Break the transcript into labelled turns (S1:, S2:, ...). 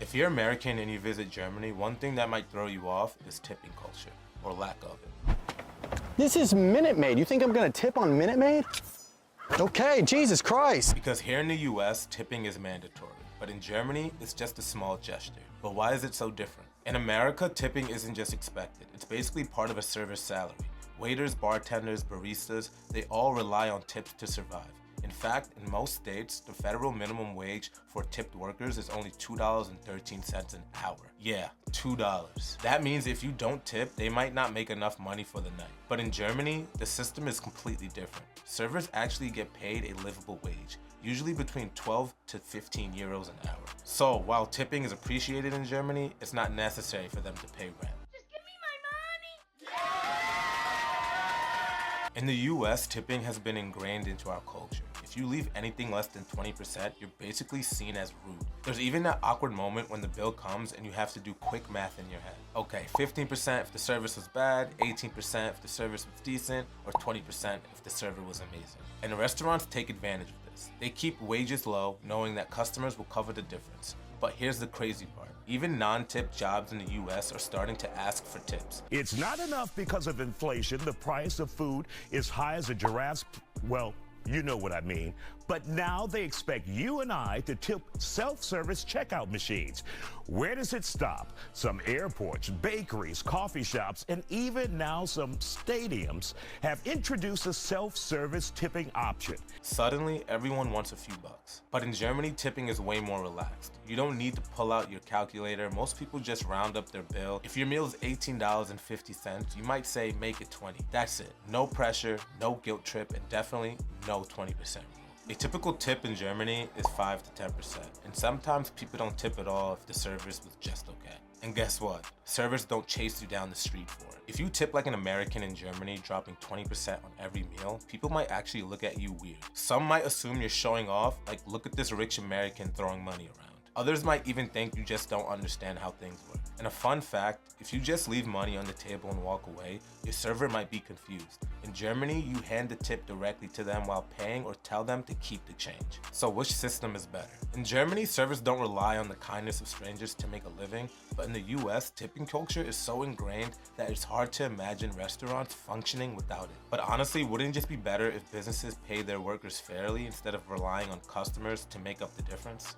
S1: If you're American and you visit Germany, one thing that might throw you off is tipping culture, or lack of it.
S2: This is Minute Maid. You think I'm gonna tip on Minute Maid? Okay, Jesus Christ.
S1: Because here in the US, tipping is mandatory, but in Germany, it's just a small gesture. But why is it so different? In America, tipping isn't just expected. It's basically part of a server's salary. Waiters, bartenders, baristas, they all rely on tips to survive. In fact, in most states, the federal minimum wage for tipped workers is only $2.13 an hour. Yeah, $2. That means if you don't tip, they might not make enough money for the night. But in Germany, the system is completely different. Servers actually get paid a livable wage, usually between 12 to 15 euros an hour. So while tipping is appreciated in Germany, it's not necessary for them to pay rent. In the US, tipping has been ingrained into our culture. If you leave anything less than 20%, you're basically seen as rude. There's even that awkward moment when the bill comes and you have to do quick math in your head. Okay, 15% if the service was bad, 18% if the service was decent, or 20% if the server was amazing. And the restaurants take advantage of this. They keep wages low, knowing that customers will cover the difference. But here's the crazy part. Even non-tip jobs in the US are starting to ask for tips.
S3: It's not enough because of inflation. The price of food is high as a giraffe's, well, you know what I mean. But now they expect you and I to tip self-service checkout machines. Where does it stop? Some airports, bakeries, coffee shops, and even now some stadiums have introduced a self-service tipping option.
S1: Suddenly, everyone wants a few bucks. But in Germany, tipping is way more relaxed. You don't need to pull out your calculator. Most people just round up their bill. If your meal is $18.50, you might say make it 20. That's it. No pressure, no guilt trip, and definitely no 20% rule. A typical tip in Germany is 5 to 10%, and sometimes people don't tip at all if the service was just okay. And guess what? Servers don't chase you down the street for it. If you tip like an American in Germany, dropping 20% on every meal, people might actually look at you weird. Some might assume you're showing off, like look at this rich American throwing money around. Others might even think you just don't understand how things work. And a fun fact, if you just leave money on the table and walk away, your server might be confused. In Germany, you hand the tip directly to them while paying or tell them to keep the change. So which system is better? In Germany, servers don't rely on the kindness of strangers to make a living, but in the US, tipping culture is so ingrained that it's hard to imagine restaurants functioning without it. But honestly, wouldn't it just be better if businesses pay their workers fairly instead of relying on customers to make up the difference?